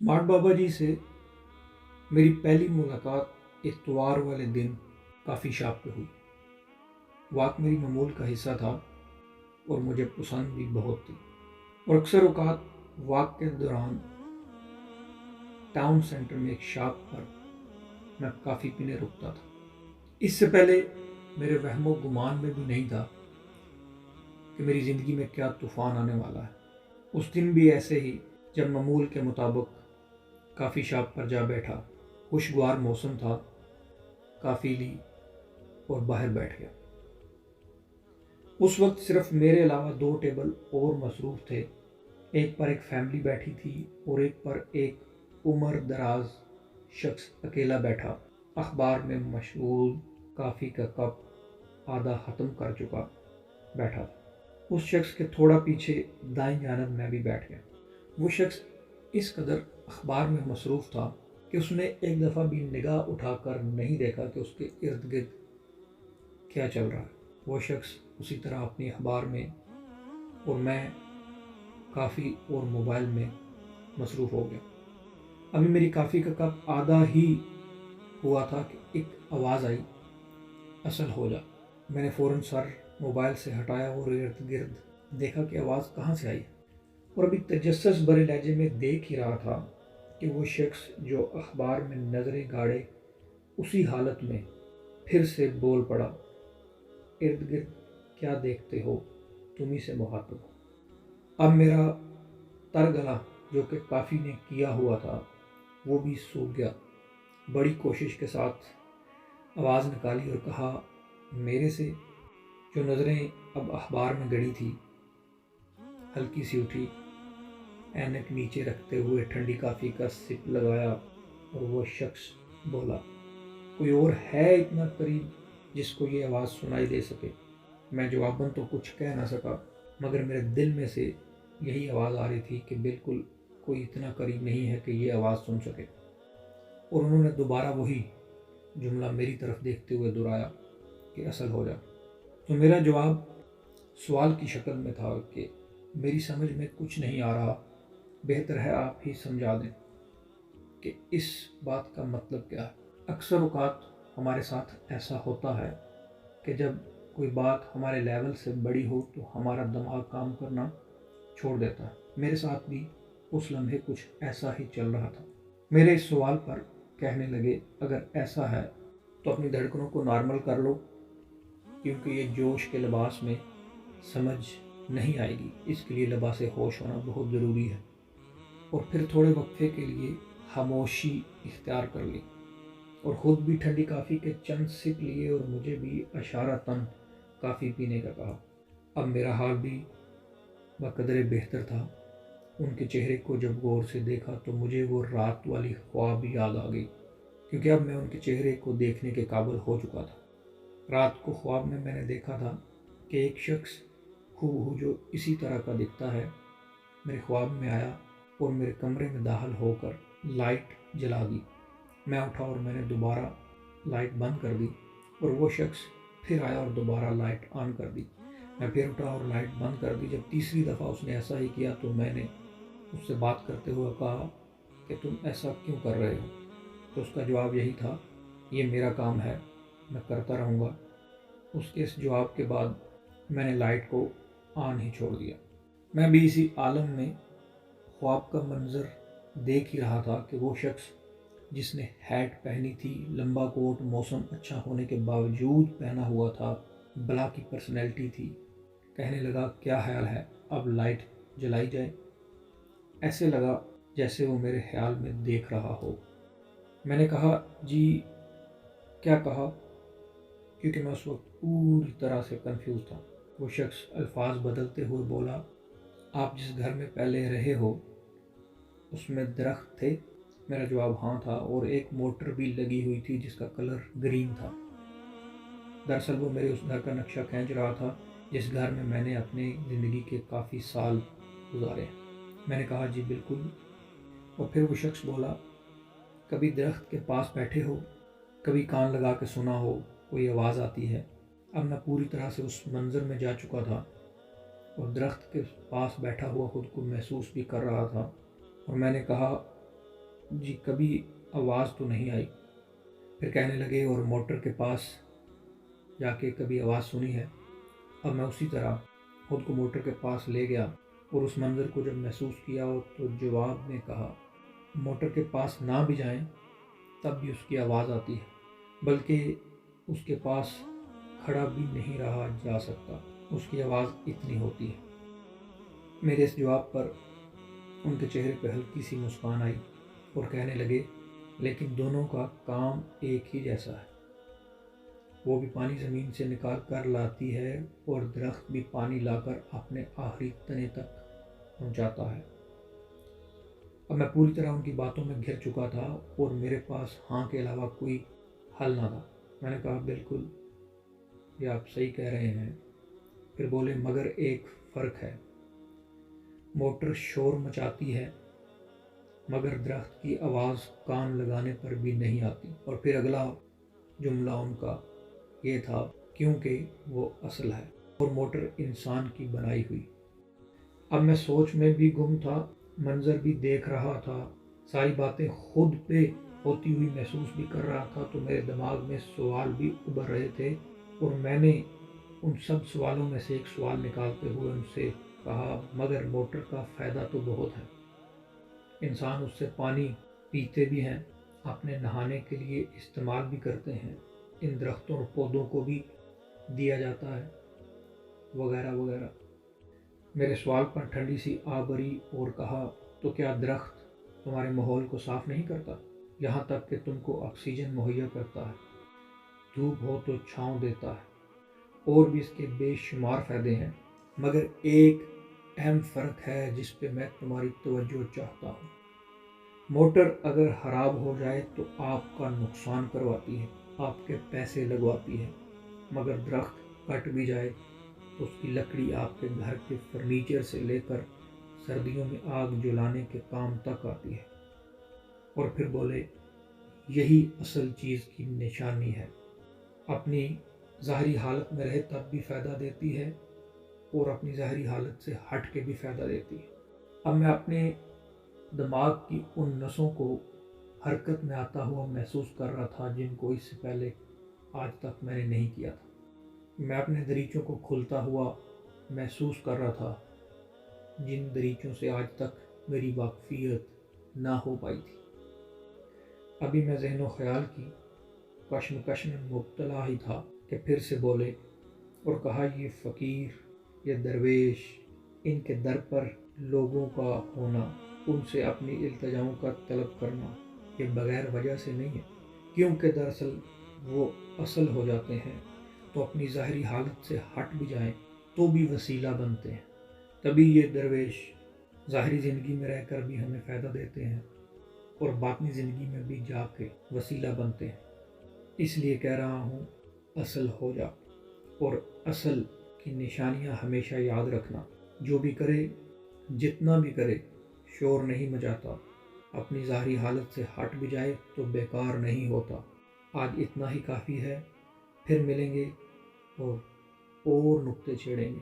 माट बाबा जी से मेरी पहली मुलाकात इतवार वाले दिन काफ़ी शॉप पे हुई। वाक मेरी मामूल का हिस्सा था और मुझे पसंद भी बहुत थी। और अक्सर औकात वाक के दौरान टाउन सेंटर में एक शॉप पर मैं काफ़ी पीने रुकता था। इससे पहले मेरे वहमो गुमान में भी नहीं था कि मेरी ज़िंदगी में क्या तूफ़ान आने वाला है। उस दिन भी ऐसे ही, जब मामूल के मुताबिक काफ़ी शॉप पर जा बैठा, खुशगवार मौसम था, काफ़ी ली और बाहर बैठ गया। उस वक्त सिर्फ मेरे अलावा 2 टेबल और मसरूफ़ थे। एक पर एक फैमिली बैठी थी और एक पर एक उम्र दराज शख्स अकेला बैठा, अखबार में मशगूल, काफ़ी का कप आधा ख़त्म कर चुका बैठा था। उस शख्स के थोड़ा पीछे दाईं जानब मैं भी बैठ गया। वो शख्स इस कदर अखबार में मसरूफ़ था कि उसने एक दफ़ा भी निगाह उठाकर नहीं देखा कि उसके इर्द गिर्द क्या चल रहा है। वो शख्स उसी तरह अपनी अखबार में और मैं काफ़ी और मोबाइल में मसरूफ़ हो गया। अभी मेरी काफ़ी का कप आधा ही हुआ था कि एक आवाज़ आई, असल हो जा। मैंने फ़ौरन सर मोबाइल से हटाया और इर्द गिर्द देखा कि आवाज़ कहाँ से आई। और अभी तजस्सुस भरे लहजे में देख ही रहा था कि वो शख्स जो अखबार में नज़रें गाड़े उसी हालत में फिर से बोल पड़ा, इर्द गिर्द क्या देखते हो, तुम ही से मुखातब हो। अब मेरा तरगला जो कि काफ़ी ने किया हुआ था वो भी सूख गया। बड़ी कोशिश के साथ आवाज़ निकाली और कहा, मेरे से। जो नज़रें अब अखबार में गड़ी थी हल्की सी उठी, ऐनक नीचे रखते हुए ठंडी कॉफ़ी का सिप लगाया और वो शख्स बोला, कोई और है इतना करीब जिसको ये आवाज़ सुनाई दे सके। मैं जवाबन तो कुछ कह ना सका, मगर मेरे दिल में से यही आवाज़ आ रही थी कि बिल्कुल कोई इतना करीब नहीं है कि ये आवाज़ सुन सके। और उन्होंने दोबारा वही जुमला मेरी तरफ देखते हुए दोहराया कि असल हो जा। तो मेरा जवाब सवाल की शक्ल में था कि मेरी समझ में कुछ नहीं आ रहा, बेहतर है आप ही समझा दें कि इस बात का मतलब क्या है। अक्सर औकात हमारे साथ ऐसा होता है कि जब कोई बात हमारे लेवल से बड़ी हो तो हमारा दिमाग काम करना छोड़ देता है। मेरे साथ भी उस लम्हे कुछ ऐसा ही चल रहा था। मेरे इस सवाल पर कहने लगे, अगर ऐसा है तो अपनी धड़कनों को नॉर्मल कर लो, क्योंकि ये जोश के लिबास में समझ नहीं आएगी। इसके लिए लिबास होश होना बहुत ज़रूरी है। और फिर थोड़े वक्फे के लिए खामोशी इख्तियार कर ली और ख़ुद भी ठंडी कॉफ़ी के चंद सिप लिए और मुझे भी इशारतन कॉफ़ी पीने का कहा। अब मेरा हाल भी बकदरे बेहतर था। उनके चेहरे को जब गौर से देखा तो मुझे वो रात वाली ख्वाब याद आ गई, क्योंकि अब मैं उनके चेहरे को देखने के काबिल हो चुका था। रात को ख्वाब में मैंने देखा था कि एक शख्स हूबहू जो इसी तरह का दिखता है मेरे ख्वाब में आया और मेरे कमरे में दाखिल होकर लाइट जला दी। मैं उठा और मैंने दोबारा लाइट बंद कर दी और वो शख्स फिर आया और दोबारा लाइट ऑन कर दी। मैं फिर उठा और लाइट बंद कर दी। जब तीसरी दफ़ा उसने ऐसा ही किया तो मैंने उससे बात करते हुए कहा कि तुम ऐसा क्यों कर रहे हो। तो उसका जवाब यही था, ये मेरा काम है, मैं करता रहूँगा। उसके इस जवाब के बाद मैंने लाइट को ऑन ही छोड़ दिया। मैं भी इसी आलम में ख्वाब का मंजर देख ही रहा था कि वो शख्स जिसने हैट पहनी थी, लंबा कोट मौसम अच्छा होने के बावजूद पहना हुआ था, बला की पर्सनैलिटी थी, कहने लगा, क्या ख्याल है, अब लाइट जलाई जाए। ऐसे लगा जैसे वो मेरे ख्याल में देख रहा हो। मैंने कहा, जी क्या कहा, क्योंकि मैं उस वक्त पूरी तरह से कंफ्यूज था। वो शख्स अल्फाज बदलते हुए बोला, आप जिस घर में पहले रहे हो उसमें दरख्त थे। मेरा जवाब हाँ था, और एक मोटर भी लगी हुई थी जिसका कलर ग्रीन था। दरअसल वो मेरे उस घर का नक्शा खींच रहा था जिस घर में मैंने अपनी ज़िंदगी के काफ़ी साल गुजारे। मैंने कहा, जी बिल्कुल। और फिर वो शख्स बोला, कभी दरख्त के पास बैठे हो, कभी कान लगा के सुना हो कोई आवाज़ आती है। अब मैं पूरी तरह से उस मंज़र में जा चुका था और दरख्त के पास बैठा हुआ खुद को महसूस भी कर रहा था। और मैंने कहा, جی کبھی آواز تو نہیں آئی۔ پھر کہنے لگے اور موٹر کے پاس جا کے کبھی آواز سنی ہے؟ اب میں اسی طرح خود کو موٹر کے پاس لے گیا اور اس منظر کو جب محسوس کیا تو جواب میں کہا، موٹر کے پاس نہ بھی جائیں تب بھی اس کی آواز آتی ہے، بلکہ اس کے پاس کھڑا بھی نہیں رہا جا سکتا، اس کی آواز اتنی ہوتی ہے۔ میرے اس جواب پر ان کے چہرے پہ ہلکی سی مسکان آئی اور کہنے لگے، لیکن دونوں کا کام ایک ہی جیسا ہے، وہ بھی پانی زمین سے نکال کر لاتی ہے اور درخت بھی پانی لا کر اپنے آخری تنے تک پہنچاتا ہے۔ اب میں پوری طرح ان کی باتوں میں گھر چکا تھا اور میرے پاس ہاں کے علاوہ کوئی حل نہ تھا۔ میں نے کہا، بالکل یہ آپ صحیح کہہ رہے ہیں۔ پھر بولے، مگر ایک فرق ہے، موٹر شور مچاتی ہے مگر درخت کی آواز کان لگانے پر بھی نہیں آتی۔ اور پھر اگلا جملہ ان کا یہ تھا، کیونکہ وہ اصل ہے اور موٹر انسان کی بنائی ہوئی۔ اب میں سوچ میں بھی گم تھا، منظر بھی دیکھ رہا تھا، ساری باتیں خود پہ ہوتی ہوئی محسوس بھی کر رہا تھا، تو میرے دماغ میں سوال بھی ابھر رہے تھے اور میں نے ان سب سوالوں میں سے ایک سوال نکالتے ہوئے ان سے کہا، مگر موٹر کا فائدہ تو بہت ہے، انسان اس سے پانی پیتے بھی ہیں، اپنے نہانے کے لیے استعمال بھی کرتے ہیں، ان درختوں اور پودوں کو بھی دیا جاتا ہے، وغیرہ وغیرہ۔ میرے سوال پر ٹھنڈی سی آہ بھری اور کہا، تو کیا درخت تمہارے ماحول کو صاف نہیں کرتا؟ یہاں تک کہ تم کو آکسیجن مہیا کرتا ہے، دھوپ ہو تو چھاؤں دیتا ہے، اور بھی اس کے بے شمار فائدے ہیں، مگر ایک اہم فرق ہے جس پہ میں تمہاری توجہ چاہتا ہوں۔ موٹر اگر خراب ہو جائے تو آپ کا نقصان کرواتی ہے، آپ کے پیسے لگواتی ہے، مگر درخت کٹ بھی جائے تو اس کی لکڑی آپ کے گھر کے فرنیچر سے لے کر سردیوں میں آگ جلانے کے کام تک آتی ہے۔ اور پھر بولے، یہی اصل چیز کی نشانی ہے، اپنی ظاہری حالت میں رہے تب بھی فائدہ دیتی ہے اور اپنی ظاہری حالت سے ہٹ کے بھی فائدہ دیتی ہے۔ اب میں اپنے دماغ کی ان نسوں کو حرکت میں آتا ہوا محسوس کر رہا تھا جن کو اس سے پہلے آج تک میں نے نہیں کیا تھا۔ میں اپنے دریچوں کو کھلتا ہوا محسوس کر رہا تھا جن دریچوں سے آج تک میری واقفیت نہ ہو پائی تھی۔ ابھی میں ذہن و خیال کی کشمکش میں مبتلا ہی تھا کہ پھر سے بولے اور کہا، یہ فقیر، یہ درویش، ان کے در پر لوگوں کا ہونا، ان سے اپنی التجاؤں کا طلب کرنا، یہ بغیر وجہ سے نہیں ہے، کیونکہ دراصل وہ اصل ہو جاتے ہیں تو اپنی ظاہری حالت سے ہٹ بھی جائیں تو بھی وسیلہ بنتے ہیں۔ تبھی یہ درویش ظاہری زندگی میں رہ کر بھی ہمیں فائدہ دیتے ہیں اور باطنی زندگی میں بھی جا کے وسیلہ بنتے ہیں۔ اس لیے کہہ رہا ہوں، اصل ہو جا، اور اصل کی نشانیاں ہمیشہ یاد رکھنا، جو بھی کرے، جتنا بھی کرے، شور نہیں مچاتا، اپنی ظاہری حالت سے ہٹ بھی جائے تو بیکار نہیں ہوتا۔ آج اتنا ہی کافی ہے، پھر ملیں گے اور نکتے چھیڑیں گے۔